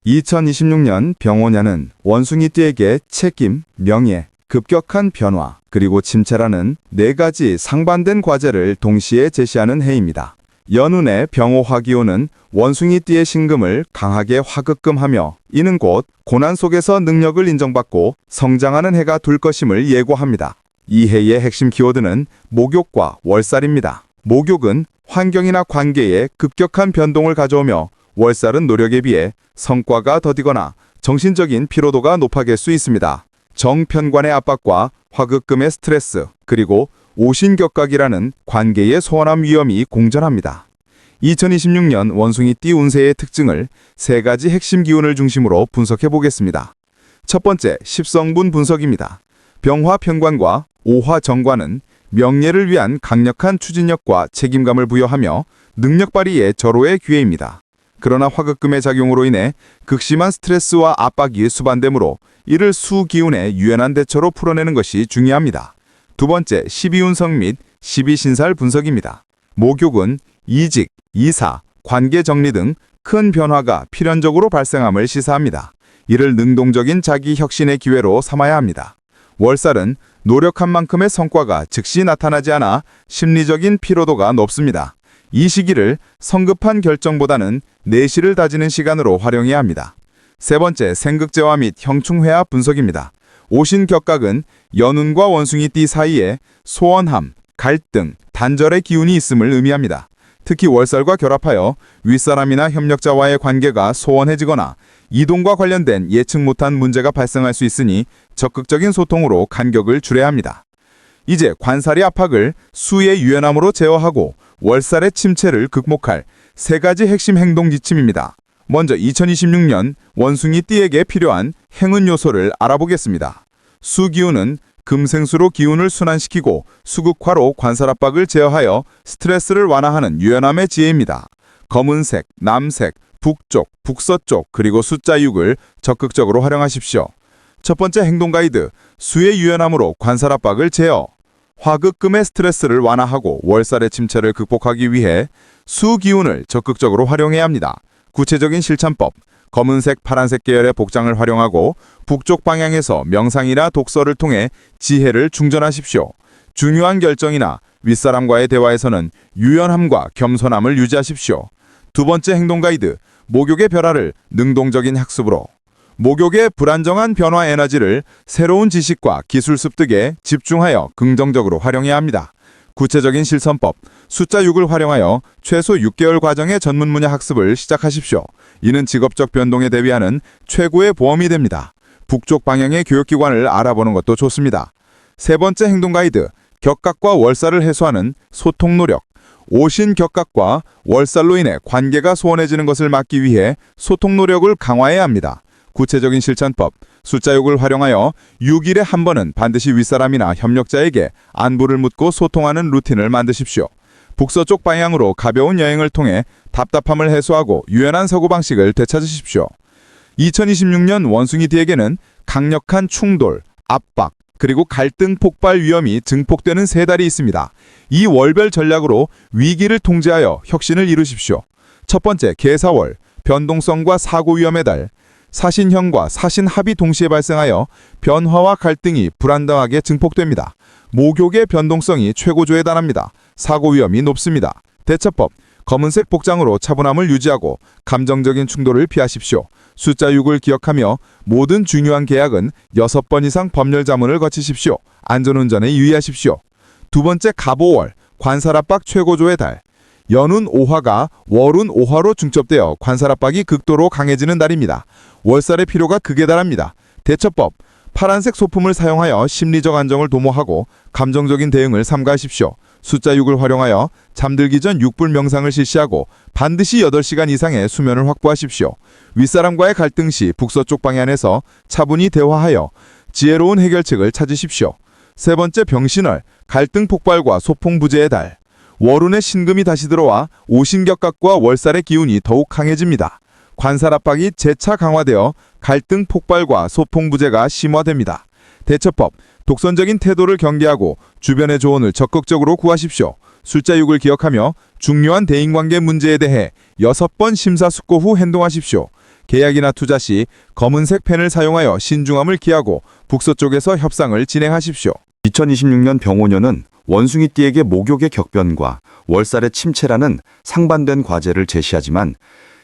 2026년 병오년은 원숭이띠에게 책임, 명예, 급격한 변화, 그리고 침체라는 네 가지 상반된 과제를 동시에 제시하는 해입니다. 연운의 병오화기운은 원숭이띠의 신금을 강하게 화급금하며 이는 곧 고난 속에서 능력을 인정받고 성장하는 해가 될 것임을 예고합니다. 이 해의 핵심 키워드는 목욕과 월살입니다. 목욕은 환경이나 관계에 급격한 변동을 가져오며 월살은 노력에 비해 성과가 더디거나 정신적인 피로도가 높아질 수 있습니다. 정편관의 압박과 화급금의 스트레스, 그리고 오신격각이라는 관계의 소원함 위험이 공존합니다. 2026년 원숭이띠 운세의 특징을 세 가지 핵심 기운을 중심으로 분석해 보겠습니다. 첫 번째, 십성분 분석입니다. 병화편관과 오화정관은 명예를 위한 강력한 추진력과 책임감을 부여하며 능력 발휘의 절호의 기회입니다. 그러나 화급금의 작용으로 인해 극심한 스트레스와 압박이 수반되므로 이를 수기운의 유연한 대처로 풀어내는 것이 중요합니다. 두 번째, 12운석 및 12신살 분석입니다. 목욕은 이직, 이사, 관계 정리 등 큰 변화가 필연적으로 발생함을 시사합니다. 이를 능동적인 자기 혁신의 기회로 삼아야 합니다. 월살은 노력한 만큼의 성과가 즉시 나타나지 않아 심리적인 피로도가 높습니다. 이 시기를 성급한 결정보다는 내실을 다지는 시간으로 활용해야 합니다. 세 번째, 생극제화 및 형충회화 분석입니다. 오신격각은 연운과 원숭이띠 사이에 소원함, 갈등, 단절의 기운이 있음을 의미합니다. 특히 월살과 결합하여 윗사람이나 협력자와의 관계가 소원해지거나 이동과 관련된 예측 못한 문제가 발생할 수 있으니 적극적인 소통으로 간격을 줄여야 합니다. 이제 관살의 압박을 수의 유연함으로 제어하고 월살의 침체를 극복할 세 가지 핵심 행동 지침입니다. 먼저 2026년 원숭이띠에게 필요한 행운 요소를 알아보겠습니다. 수기운은 금생수로 기운을 순환시키고 수극화로 관살 압박을 제어하여 스트레스를 완화하는 유연함의 지혜입니다. 검은색, 남색, 북쪽, 북서쪽, 그리고 숫자 6을 적극적으로 활용하십시오. 첫 번째 행동 가이드, 수의 유연함으로 관살 압박을 제어. 화급금의 스트레스를 완화하고 월살의 침체를 극복하기 위해 수 기운을 적극적으로 활용해야 합니다. 구체적인 실천법, 검은색, 파란색 계열의 복장을 활용하고 북쪽 방향에서 명상이나 독서를 통해 지혜를 충전하십시오. 중요한 결정이나 윗사람과의 대화에서는 유연함과 겸손함을 유지하십시오. 두 번째 행동 가이드, 목욕의 변화를 능동적인 학습으로. 목욕의 불안정한 변화 에너지를 새로운 지식과 기술 습득에 집중하여 긍정적으로 활용해야 합니다. 구체적인 실천법, 숫자 6을 활용하여 최소 6개월 과정의 전문 분야 학습을 시작하십시오. 이는 직업적 변동에 대비하는 최고의 보험이 됩니다. 북쪽 방향의 교육기관을 알아보는 것도 좋습니다. 세 번째 행동 가이드, 격각과 월살을 해소하는 소통 노력. 오신격각과 월살로 인해 관계가 소원해지는 것을 막기 위해 소통 노력을 강화해야 합니다. 구체적인 실천법, 숫자 6을 활용하여 6일에 한 번은 반드시 윗사람이나 협력자에게 안부를 묻고 소통하는 루틴을 만드십시오. 북서쪽 방향으로 가벼운 여행을 통해 답답함을 해소하고 유연한 사고방식을 되찾으십시오. 2026년 원숭이띠에게는 강력한 충돌, 압박, 그리고 갈등 폭발 위험이 증폭되는 세 달이 있습니다. 이 월별 전략으로 위기를 통제하여 혁신을 이루십시오. 첫 번째, 계사월, 변동성과 사고 위험의 달. 사신형과 사신합이 동시에 발생하여 변화와 갈등이 불안정하게 증폭됩니다. 목욕의 변동성이 최고조에 달합니다. 사고 위험이 높습니다. 대처법, 검은색 복장으로 차분함을 유지하고 감정적인 충돌을 피하십시오. 숫자 6을 기억하며 모든 중요한 계약은 6번 이상 법률 자문을 거치십시오. 안전운전에 유의하십시오. 두 번째, 갑오월, 관살 압박 최고조의 달. 연운 5화가 월운 5화로 중첩되어 관살 압박이 극도로 강해지는 달입니다. 월살의 피로가 극에 달합니다. 대처법, 파란색 소품을 사용하여 심리적 안정을 도모하고 감정적인 대응을 삼가하십시오. 숫자 6을 활용하여 잠들기 전 6분 명상을 실시하고 반드시 8시간 이상의 수면을 확보하십시오. 윗사람과의 갈등 시 북서쪽 방향에서 차분히 대화하여 지혜로운 해결책을 찾으십시오. 세 번째, 병신월, 갈등 폭발과 소풍 부재의 달. 월운의 신금이 다시 들어와 오신격각과 월살의 기운이 더욱 강해집니다. 관살 압박이 재차 강화되어 갈등 폭발과 소풍 부재가 심화됩니다. 대처법, 독선적인 태도를 경계하고 주변의 조언을 적극적으로 구하십시오. 숫자 6을 기억하며 중요한 대인관계 문제에 대해 6번 심사숙고 후 행동하십시오. 계약이나 투자 시 검은색 펜을 사용하여 신중함을 기하고 북서쪽에서 협상을 진행하십시오. 2026년 병오년은 원숭이띠에게 목욕의 격변과 월살의 침체라는 상반된 과제를 제시하지만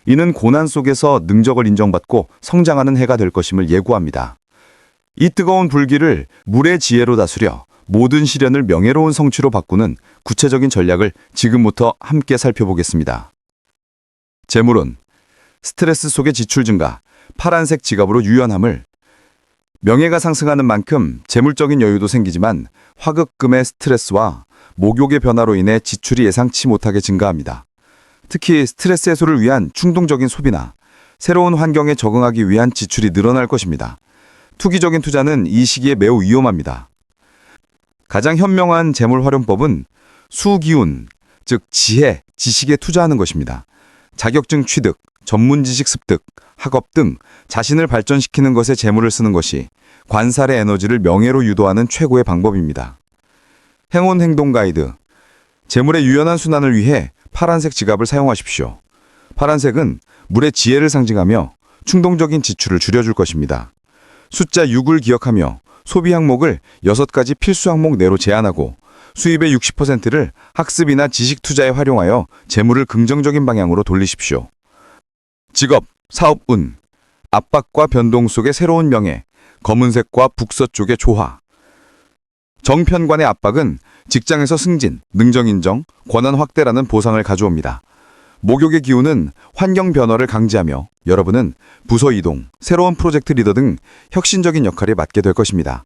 이는 고난 속에서 능력을 인정받고 성장하는 해가 될 것임을 예고합니다. 이 뜨거운 불길을 물의 지혜로 다스려 모든 시련을 명예로운 성취로 바꾸는 구체적인 전략을 지금부터 함께 살펴보겠습니다. 재물운, 스트레스 속의 지출 증가, 파란색 지갑으로 유연함을. 명예가 상승하는 만큼 재물적인 여유도 생기지만 화급금의 스트레스와 목욕의 변화로 인해 지출이 예상치 못하게 증가합니다. 특히 스트레스 해소를 위한 충동적인 소비나 새로운 환경에 적응하기 위한 지출이 늘어날 것입니다. 투기적인 투자는 이 시기에 매우 위험합니다. 가장 현명한 재물 활용법은 수기운, 즉 지혜, 지식에 투자하는 것입니다. 자격증 취득, 전문 지식 습득, 학업 등 자신을 발전시키는 것에 재물을 쓰는 것이 관살의 에너지를 명예로 유도하는 최고의 방법입니다. 행운 행동 가이드, 재물의 유연한 순환을 위해 파란색 지갑을 사용하십시오. 파란색은 물의 지혜를 상징하며 충동적인 지출을 줄여줄 것입니다. 숫자 6을 기억하며 소비 항목을 6가지 필수 항목 내로 제한하고 수입의 60%를 학습이나 지식 투자에 활용하여 재물을 긍정적인 방향으로 돌리십시오. 직업, 사업 운, 압박과 변동 속의 새로운 명예, 검은색과 북서쪽의 조화. 정편관의 압박은 직장에서 승진, 능력 인정, 권한 확대라는 보상을 가져옵니다. 목욕의 기운은 환경 변화를 강제하며 여러분은 부서 이동, 새로운 프로젝트 리더 등 혁신적인 역할에 맡게 될 것입니다.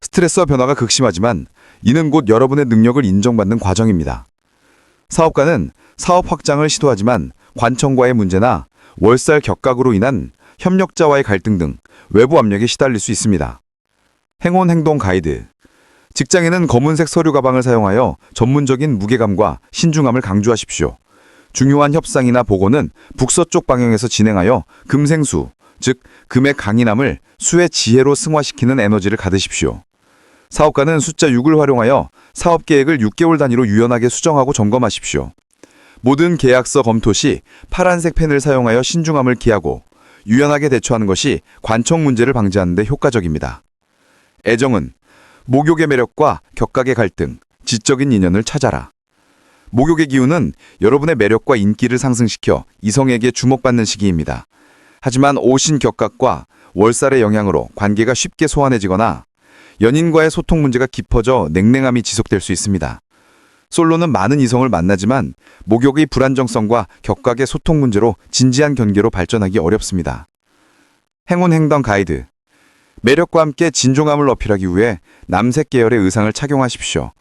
스트레스와 변화가 극심하지만 이는 곧 여러분의 능력을 인정받는 과정입니다. 사업가는 사업 확장을 시도하지만 관청과의 문제나 월살 격각으로 인한 협력자와의 갈등 등 외부 압력에 시달릴 수 있습니다. 행운 행동 가이드, 직장에는 검은색 서류 가방을 사용하여 전문적인 무게감과 신중함을 강조하십시오. 중요한 협상이나 보고는 북서쪽 방향에서 진행하여 금생수, 즉 금의 강인함을 수의 지혜로 승화시키는 에너지를 가드십시오. 사업가는 숫자 6을 활용하여 사업 계획을 6개월 단위로 유연하게 수정하고 점검하십시오. 모든 계약서 검토 시 파란색 펜을 사용하여 신중함을 기하고 유연하게 대처하는 것이 관청 문제를 방지하는 데 효과적입니다. 애정은 목욕의 매력과 격각의 갈등, 지적인 인연을 찾아라. 목욕의 기운은 여러분의 매력과 인기를 상승시켜 이성에게 주목받는 시기입니다. 하지만 오신 격각과 월살의 영향으로 관계가 쉽게 소원해지거나 연인과의 소통 문제가 깊어져 냉랭함이 지속될 수 있습니다. 솔로는 많은 이성을 만나지만 목욕의 불안정성과 격각의 소통 문제로 진지한 관계로 발전하기 어렵습니다. 행운 행동 가이드, 매력과 함께 진중함을 어필하기 위해 남색 계열의 의상을 착용하십시오.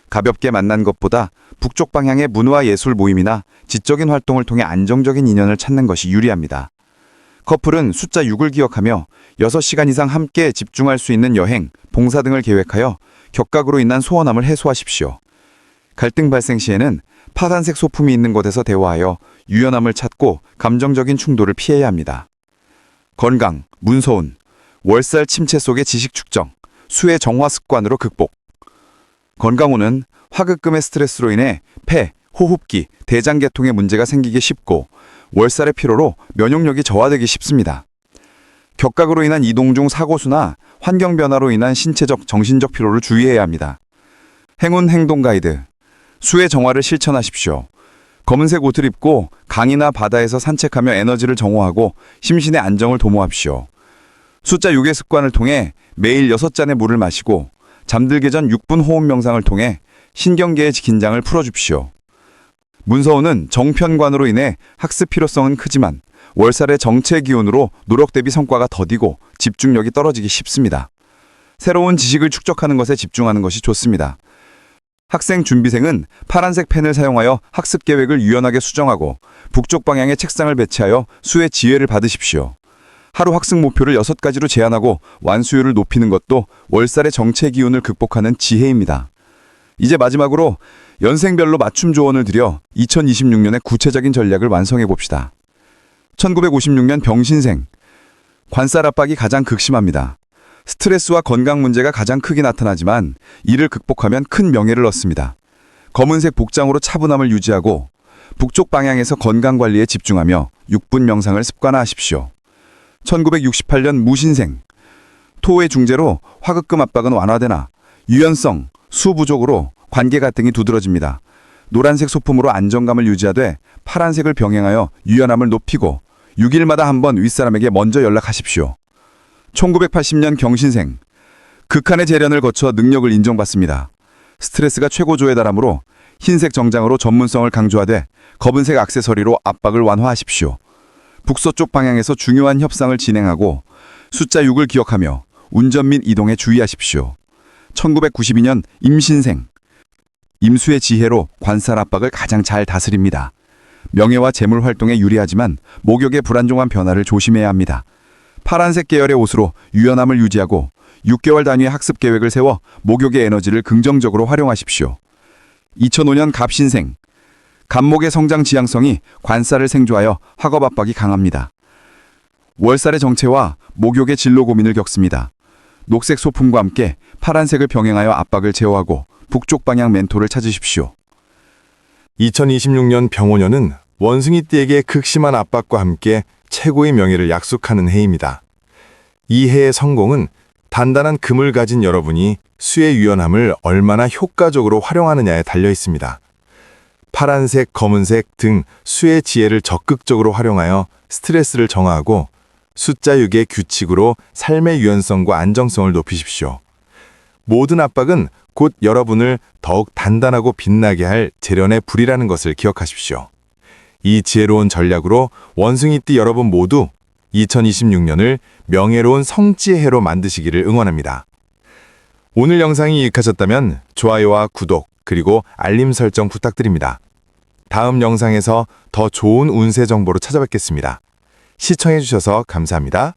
가볍게 만난 것보다 북쪽 방향의 문화 예술 모임이나 지적인 활동을 통해 안정적인 인연을 찾는 것이 유리합니다. 커플은 숫자 6을 기억하며 6시간 이상 함께 집중할 수 있는 여행, 봉사 등을 계획하여 격각으로 인한 소원함을 해소하십시오. 갈등 발생 시에는 파란색 소품이 있는 곳에서 대화하여 유연함을 찾고 감정적인 충돌을 피해야 합니다. 건강, 문서운, 월살 침체 속의 지식 축적, 수의 정화 습관으로 극복. 건강운은 화급금의 스트레스로 인해 폐, 호흡기, 대장계통에 문제가 생기기 쉽고 월살의 피로로 면역력이 저하되기 쉽습니다. 격각으로 인한 이동 중 사고수나 환경 변화로 인한 신체적, 정신적 피로를 주의해야 합니다. 행운 행동 가이드, 수의 정화를 실천하십시오. 검은색 옷을 입고 강이나 바다에서 산책하며 에너지를 정화하고 심신의 안정을 도모하십시오. 숫자 6의 습관을 통해 매일 6잔의 물을 마시고 잠들기 전 6분 호흡 명상을 통해 신경계의 긴장을 풀어줍시오. 문서운은 정편관으로 인해 학습 필요성은 크지만 월살의 정체 기운으로 노력 대비 성과가 더디고 집중력이 떨어지기 쉽습니다. 새로운 지식을 축적하는 것에 집중하는 것이 좋습니다. 학생 준비생은 파란색 펜을 사용하여 학습 계획을 유연하게 수정하고 북쪽 방향의 책상을 배치하여 수의 지혜를 받으십시오. 하루 학습 목표를 6가지로 제한하고 완수율을 높이는 것도 월살의 정체 기운을 극복하는 지혜입니다. 이제 마지막으로 연생별로 맞춤 조언을 드려 2026년의 구체적인 전략을 완성해 봅시다. 1956년 병신생. 관살 압박이 가장 극심합니다. 스트레스와 건강 문제가 가장 크게 나타나지만 이를 극복하면 큰 명예를 얻습니다. 검은색 복장으로 차분함을 유지하고 북쪽 방향에서 건강 관리에 집중하며 6분 명상을 습관화하십시오. 1968년 무신생. 토의 중재로 화극금 압박은 완화되나 유연성, 수 부족으로 관계 갈등이 두드러집니다. 노란색 소품으로 안정감을 유지하되 파란색을 병행하여 유연함을 높이고 6일마다 한 번 윗사람에게 먼저 연락하십시오. 1980년 경신생. 극한의 재련을 거쳐 능력을 인정받습니다. 스트레스가 최고조에 달하므로 흰색 정장으로 전문성을 강조하되 검은색 액세서리로 압박을 완화하십시오. 북서쪽 방향에서 중요한 협상을 진행하고 숫자 6을 기억하며 운전 및 이동에 주의하십시오. 1992년 임신생. 임수의 지혜로 관살 압박을 가장 잘 다스립니다. 명예와 재물 활동에 유리하지만 목욕의 불안정한 변화를 조심해야 합니다. 파란색 계열의 옷으로 유연함을 유지하고 6개월 단위의 학습 계획을 세워 목욕의 에너지를 긍정적으로 활용하십시오. 2005년 갑신생. 갑목의 성장 지향성이 관살을 생조하여 학업 압박이 강합니다. 월살의 정체와 목욕의 진로 고민을 겪습니다. 녹색 소품과 함께 파란색을 병행하여 압박을 제어하고 북쪽 방향 멘토를 찾으십시오. 2026년 병오년은 원숭이띠에게 극심한 압박과 함께 최고의 명예를 약속하는 해입니다. 이 해의 성공은 단단한 금을 가진 여러분이 수의 유연함을 얼마나 효과적으로 활용하느냐에 달려 있습니다. 파란색, 검은색 등 수의 지혜를 적극적으로 활용하여 스트레스를 정화하고 숫자 6의 규칙으로 삶의 유연성과 안정성을 높이십시오. 모든 압박은 곧 여러분을 더욱 단단하고 빛나게 할 재련의 불이라는 것을 기억하십시오. 이 지혜로운 전략으로 원숭이띠 여러분 모두 2026년을 명예로운 성지의 해로 만드시기를 응원합니다. 오늘 영상이 유익하셨다면 좋아요와 구독 그리고 알림 설정 부탁드립니다. 다음 영상에서 더 좋은 운세 정보로 찾아뵙겠습니다. 시청해주셔서 감사합니다.